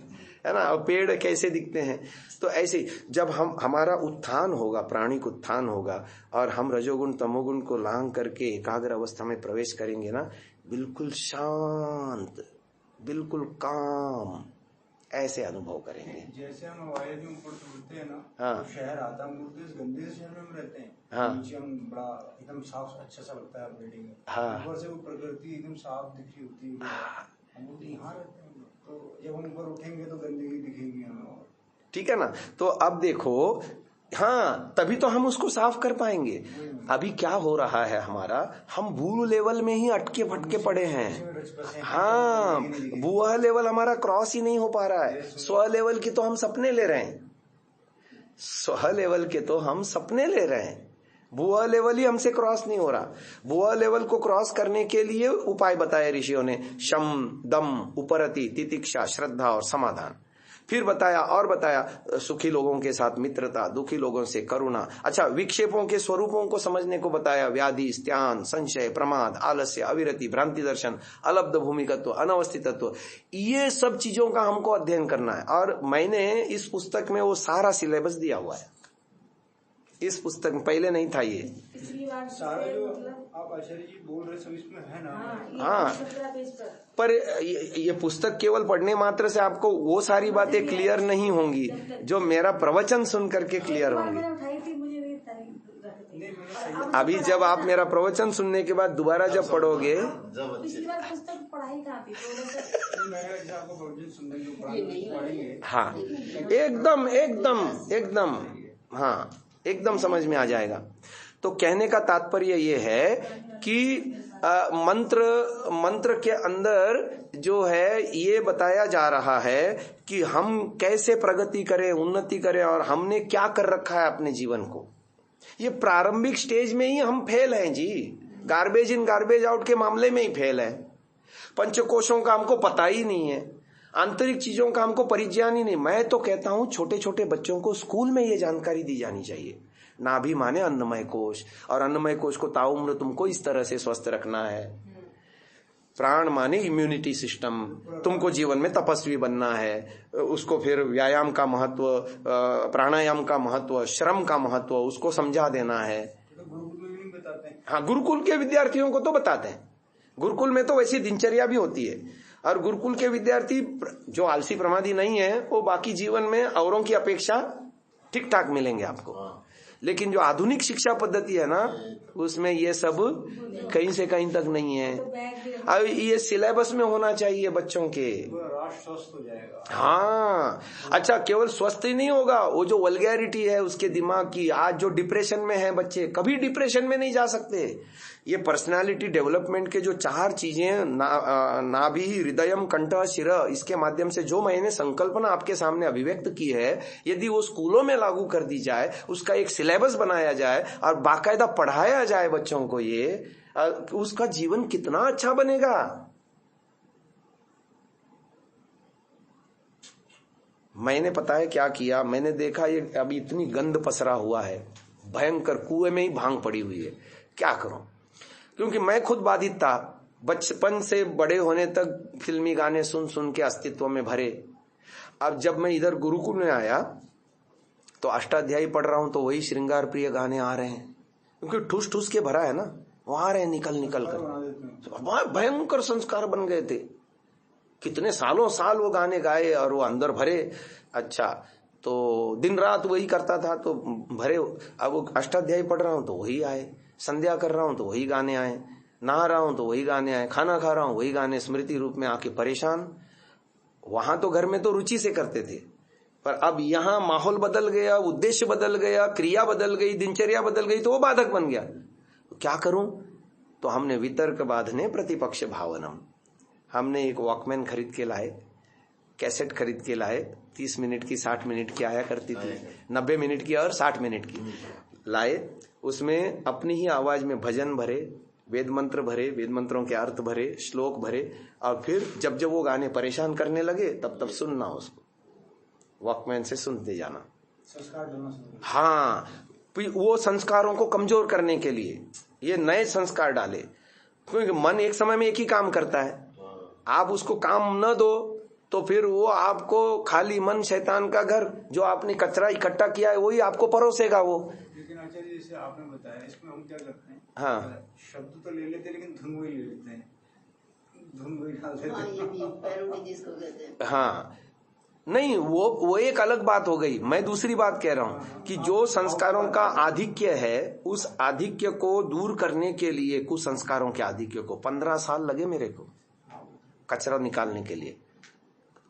A: है ना। और पेड़ कैसे दिखते हैं। तो ऐसे जब हमारा उत्थान होगा, प्राणिक उत्थान होगा, और हम रजोगुण तमोगुण को लांघ करके एकाग्र अवस्था में प्रवेश करेंगे ना, बिल्कुल शांत, बिल्कुल काम, ऐसे अनुभव करेंगे।
C: जैसे हम हवाई में ऊपर उड़ते हैं ना,
A: हाँ,
C: तो शहर आता है, हम उड़ते इस गंदे शहर में हम रहते हैं।
A: हाँ,
C: नीचे हम बड़ा एकदम साफ अच्छा सा लगता है बिल्डिंग में।
A: हाँ,
C: ऊपर से वो प्रकृति एकदम साफ दिख रही होती है। हम लोग यहाँ रहते हैं, तो जब हम ऊपर उठेंगे तो गंदगी दिखेगी हमें। ठीक
A: है ना। तो अब देखो, हाँ, तभी तो हम उसको साफ कर पाएंगे। अभी क्या हो रहा है हमारा, हम भू लेवल में ही अटके फटके पड़े हैं। हाँ, भूआ लेवल हमारा क्रॉस ही नहीं हो पा रहा है। स्व लेवल की तो हम सपने ले रहे हैं, स्व लेवल के तो हम सपने ले रहे हैं, भूआ लेवल ही हमसे क्रॉस नहीं हो रहा। भूआ लेवल को क्रॉस करने के लिए उपाय बताए ऋषियों ने, शम, दम, उपरति, तितिक्षा, श्रद्धा और समाधान। फिर बताया और बताया, सुखी लोगों के साथ मित्रता, दुखी लोगों से करुणा। अच्छा, विक्षेपों के स्वरूपों को समझने को बताया, व्याधि, स्त्यान, संशय, प्रमाद, आलस्य, अविरति, भ्रांति दर्शन, अलब्ध भूमिकत्व, अनवस्थितत्व, ये सब चीजों का हमको अध्ययन करना है। और मैंने इस पुस्तक में वो सारा सिलेबस दिया हुआ है। इस पुस्तक में पहले नहीं था ये
C: सारा जो आप आचार्य जी बोल रहे सब इसमें है ना।
A: हाँ, पर ये पुस्तक केवल पढ़ने मात्र से आपको वो सारी बातें क्लियर नहीं होंगी जो मेरा प्रवचन सुन करके क्लियर होंगी। अभी जब आप मेरा प्रवचन सुनने के बाद दोबारा जब पढ़ोगे, हाँ, एकदम एकदम एकदम, हाँ, एकदम समझ में आ जाएगा। तो कहने का तात्पर्य ये है कि मंत्र के अंदर जो है ये बताया जा रहा है कि हम कैसे प्रगति करें, उन्नति करें, और हमने क्या कर रखा है अपने जीवन को। ये प्रारंभिक स्टेज में ही हम फेल हैं जी, गार्बेज इन गार्बेज आउट के मामले में ही फेल है। पंचकोशों का हमको पता ही नहीं है, आंतरिक चीजों का हमको परिज्ञान ही नहीं। मैं तो कहता हूं छोटे छोटे बच्चों को स्कूल में ये जानकारी दी जानी चाहिए। नाभि माने अन्नमय कोश, और अन्नमय कोश को ताउम्र तुमको इस तरह से स्वस्थ रखना है। प्राण माने इम्यूनिटी सिस्टम, तुमको जीवन में तपस्वी बनना है। उसको फिर व्यायाम का महत्व, प्राणायाम का महत्व, श्रम का महत्व उसको समझा देना है। हाँ, गुरुकुल के विद्यार्थियों को तो बताते हैं। गुरुकुल में तो वैसी दिनचर्या भी होती है, और गुरुकुल के विद्यार्थी जो आलसी प्रमादी नहीं है वो बाकी जीवन में औरों की अपेक्षा ठीक ठाक मिलेंगे आपको। लेकिन जो आधुनिक शिक्षा पद्धति है ना, उसमें ये सब कहीं से कहीं तक नहीं है। अब ये सिलेबस में होना चाहिए बच्चों के।
C: राष्ट्र स्वस्थ हो जाएगा।
A: हाँ, अच्छा, केवल स्वस्थ ही नहीं होगा, वो जो वल्गैरिटी है उसके दिमाग की, आज जो डिप्रेशन में है बच्चे, कभी डिप्रेशन में नहीं जा सकते। ये पर्सनालिटी डेवलपमेंट के जो 4 चीजें, नाभि, हृदयम, कंठ, शिर, इसके माध्यम से जो मैंने संकल्पना आपके सामने अभिव्यक्त की है, यदि वो स्कूलों में लागू कर दी जाए, उसका एक सिलेबस बनाया जाए और बाकायदा पढ़ाया जाए बच्चों को, ये उसका जीवन कितना अच्छा बनेगा। मैंने पता है क्या किया, मैंने देखा ये अभी इतनी गंद पसरा हुआ है, भयंकर, कुएं में ही भांग पड़ी हुई है, क्या करूं? क्योंकि मैं खुद बाधित था, बचपन से बड़े होने तक फिल्मी गाने सुन सुन के अस्तित्व में भरे। अब जब मैं इधर गुरुकुल में आया तो अष्टाध्यायी पढ़ रहा हूं तो वही श्रृंगार प्रिय गाने आ रहे हैं, क्योंकि ठूस ठूस के भरा है ना, वो आ रहे हैं निकल निकल कर, भयंकर संस्कार बन गए थे। कितने सालों साल वो गाने गाए और वो अंदर भरे। अच्छा, तो दिन रात वही करता था तो भरे। अब अष्टाध्यायी पढ़ रहा हूं तो वही आए, संध्या कर रहा हूं तो वही गाने आए, नहा रहा हूं तो वही गाने आए, खाना खा रहा हूं वही गाने स्मृति रूप में आके परेशान। वहां तो घर में तो रुचि से करते थे, पर अब यहाँ माहौल बदल गया, उद्देश्य बदल गया, क्रिया बदल गई, दिनचर्या बदल गई, तो वो बाधक बन गया। तो क्या करूं? तो हमने वितर्क बाधने प्रतिपक्ष भावनम, हमने एक वॉकमैन खरीद के लाए, कैसेट खरीद के लाए, 30 मिनट की 60 मिनट की आया करती थी, 90 मिनट की और 60 मिनट की लाए। उसमें अपनी ही आवाज में भजन भरे, वेद मंत्र भरे, वेद मंत्रों के अर्थ भरे, श्लोक भरे, और फिर जब जब वो गाने परेशान करने लगे तब तब सुनना, उसको वॉकमैन से सुनते जाना।
C: संस्कार डालना शुरू।
A: हाँ, वो संस्कारों को कमजोर करने के लिए ये नए संस्कार डाले, क्योंकि मन एक समय में एक ही काम करता है। आप उसको काम न दो तो फिर वो आपको खाली मन शैतान का घर, जो आपने कचरा इकट्ठा किया है वही आपको परोसेगा वो।
C: लेकिन आचार्य जैसे आपने बताया, इसमें हम क्या करते हैं,
A: हाँ,
C: शब्द तो ले लेते हैं लेकिन धुन वही ले लेते हैं, धुन वही डाल देते
D: हाँ,
C: हैं।
D: ये भी पैरोडी जिसको कहते हैं।
A: हाँ, नहीं, वो एक अलग बात हो गई। मैं दूसरी बात कह रहा हूं कि जो संस्कारों का आधिक्य है, उस आधिक्य को दूर करने के लिए, कुछ संस्कारों के आधिक्य को 15 साल लगे मेरे को कचरा निकालने के लिए।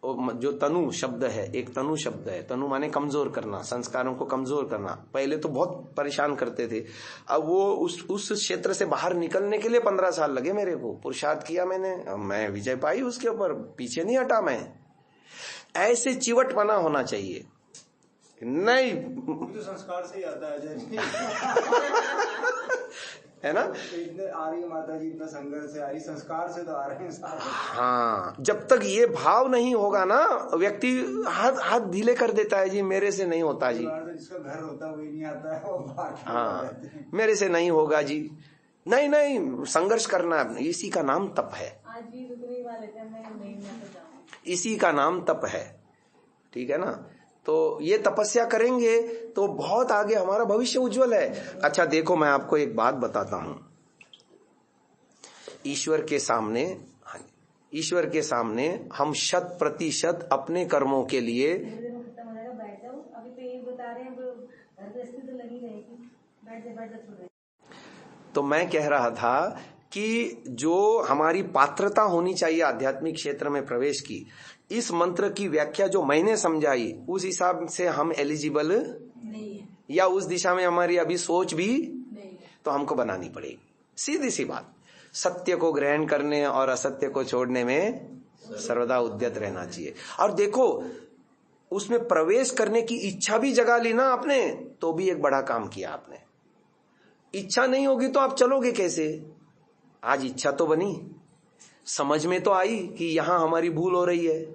A: जो तनु शब्द है, एक तनु शब्द है, तनु माने कमजोर करना, संस्कारों को कमजोर करना। पहले तो बहुत परेशान करते थे, अब वो उस क्षेत्र से बाहर निकलने के लिए 15 साल लगे मेरे को, पुरुषार्थ किया मैंने, मैं विजय पाई उसके ऊपर, पीछे नहीं हटा मैं। ऐसे चिवटपना होना चाहिए, नहीं
C: तो संस्कार से ही आता है
A: है ना।
C: इतने आ रही माता जी, इतना संघर्ष से आ रही, संस्कार से तो आ रहे हैं सारे।
A: हाँ, जब तक ये भाव नहीं होगा ना, व्यक्ति हाथ ढीले कर देता है, जी मेरे से नहीं होता जी,
C: जिसका घर होता है वही नहीं आता है, वो बाहर
A: हाँ मेरे से नहीं होगा जी, नहीं नहीं, संघर्ष करना, इसी का नाम तप है,
B: आज भी रुकने वाले थे, मैं नहीं जाऊँ,
A: इसी का नाम तप है, ठीक है ना। तो ये तपस्या करेंगे तो बहुत आगे हमारा भविष्य उज्जवल है। अच्छा देखो, मैं आपको एक बात बताता हूं, ईश्वर के सामने हम 100% अपने कर्मों के लिए,
B: खत्म हो जाएगा, बैठ जाओ, अभी तो ये बता रहे हैं, घर गृहस्थी तो लगी रहेगी, बैठ जा छोड़ रहे।
A: तो मैं कह रहा था कि जो हमारी पात्रता होनी चाहिए आध्यात्मिक क्षेत्र में प्रवेश की, इस मंत्र की व्याख्या जो मैंने समझाई, उस हिसाब से हम एलिजिबल
B: नहीं है,
A: या उस दिशा में हमारी अभी सोच भी
B: नहीं है।
A: तो हमको बनानी पड़ेगी। सीधी सी बात, सत्य को ग्रहण करने और असत्य को छोड़ने में सर्वदा उद्यत रहना चाहिए। और देखो, उसमें प्रवेश करने की इच्छा भी जगा ली ना आपने, तो भी एक बड़ा काम किया आपने। इच्छा नहीं होगी तो आप चलोगे कैसे? आज इच्छा तो बनी, समझ में तो आई कि यहां हमारी भूल हो रही है,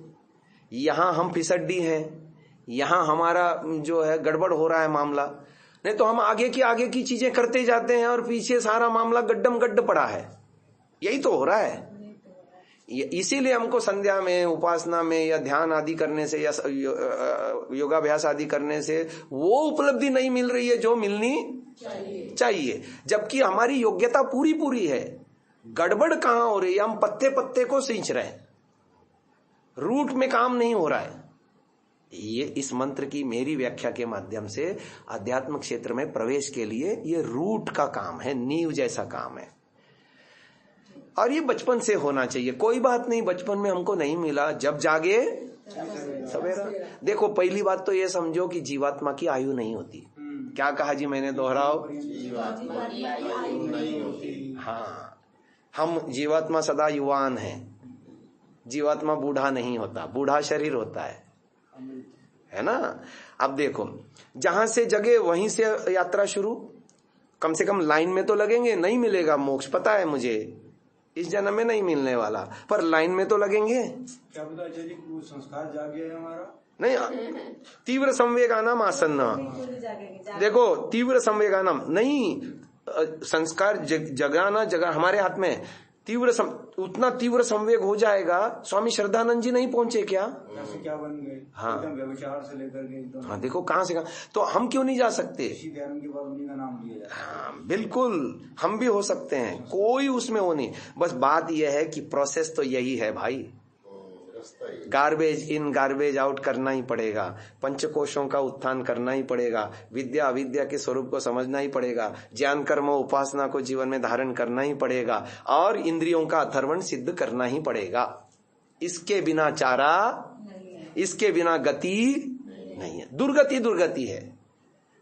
A: यहां हम फिसड्डी हैं, यहां हमारा जो है गड़बड़ हो रहा है मामला। नहीं तो हम आगे की चीजें करते जाते हैं और पीछे सारा मामला गड्ढम गड्ढ पड़ा है। यही तो हो रहा है। इसीलिए हमको संध्या में, उपासना में या ध्यान आदि करने से या योगाभ्यास आदि करने से वो उपलब्धि नहीं मिल रही है जो मिलनी चाहिए। जबकि हमारी योग्यता पूरी है, गड़बड़ कहां हो रही है? हम पत्ते पत्ते को सींच रहे हैं, रूट में काम नहीं हो रहा है। ये इस मंत्र की मेरी व्याख्या के माध्यम से आध्यात्म क्षेत्र में प्रवेश के लिए ये रूट का काम है, नींव जैसा काम है। और ये बचपन से होना चाहिए। कोई बात नहीं, बचपन में हमको नहीं मिला, जब जागे सवेरा। देखो पहली बात तो ये समझो कि जीवात्मा की आयु नहीं होती। क्या कहा जी मैंने, दोहराओ। हाँ, हम जीवात्मा सदा युवान है, जीवात्मा बूढ़ा नहीं होता, बूढ़ा शरीर होता है ना। अब देखो जहां से जगे वहीं से यात्रा शुरू। कम से कम लाइन में तो लगेंगे, नहीं मिलेगा मोक्ष पता है मुझे, इस जन्म में नहीं मिलने वाला, पर लाइन में तो लगेंगे।
C: क्या पता चलिए वो संस्कार जाग गया है हमारा।
A: नहीं, तीव्र संवेगानाम आसन्न। देखो तीव्र संवेगानाम नहीं, संस्कार जगाना जगा हमारे हाथ में। उतना तीव्र संवेग हो जाएगा। स्वामी श्रद्धानंद जी नहीं पहुंचे क्या?
C: कैसे क्या बन गए।
A: हाँ,
C: एकदम व्यभिचार से लेकर के एकदम।
A: हाँ देखो कहाँ से कहाँ। तो हम क्यों नहीं जा सकते?
C: इसी ध्यान के बाद उन्हीं का नाम लिया जाए।
A: हाँ बिल्कुल, हम भी हो सकते हैं, कोई उसमें हो नहीं। बस बात यह है कि प्रोसेस तो यही है भाई, गार्बेज इन गार्बेज आउट करना ही पड़ेगा, पंचकोशों का उत्थान करना ही पड़ेगा, विद्या अविद्या के स्वरूप को समझना ही पड़ेगा, ज्ञान कर्म उपासना को जीवन में धारण करना ही पड़ेगा, और इंद्रियों का अथर्वण सिद्ध करना ही पड़ेगा। इसके बिना चारा, इसके बिना गति नहीं है। दुर्गति दुर्गति है।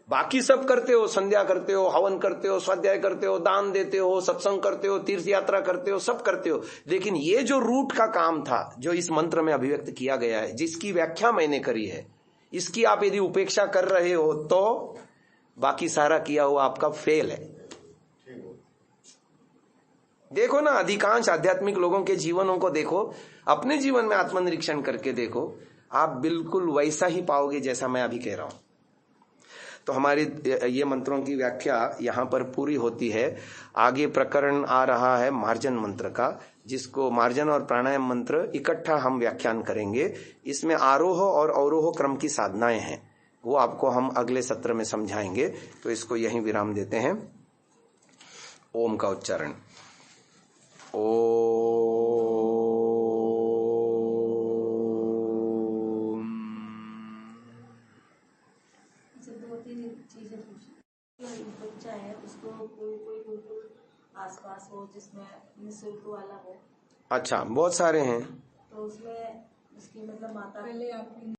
A: बाकी सब करते हो, संध्या करते हो, हवन करते हो, स्वाध्याय करते हो, दान देते हो, सत्संग करते हो, तीर्थ यात्रा करते हो, सब करते हो, लेकिन ये जो रूट का काम था जो इस मंत्र में अभिव्यक्त किया गया है, जिसकी व्याख्या मैंने करी है, इसकी आप यदि उपेक्षा कर रहे हो तो बाकी सारा किया हुआ आपका फेल है। देखो ना, अधिकांश आध्यात्मिक लोगों के जीवनों को देखो, अपने जीवन में आत्मनिरीक्षण करके देखो, आप बिल्कुल वैसा ही पाओगे जैसा मैं अभी कह रहा हूं। तो हमारी ये मंत्रों की व्याख्या यहां पर पूरी होती है। आगे प्रकरण आ रहा है मार्जन मंत्र का, जिसको मार्जन और प्राणायाम मंत्र इकट्ठा हम व्याख्यान करेंगे। इसमें आरोह और अवरोह क्रम की साधनाएं हैं, वो आपको हम अगले सत्र में समझाएंगे। तो इसको यहीं विराम देते हैं। ओम का उच्चारण। ओ
B: बच्चा है उसको कोई बिल्कुल आसपास हो जिसमें निःशुल्क वाला हो।
A: अच्छा, बहुत सारे हैं।
B: तो उसमें उसकी मतलब माता पहले आपकी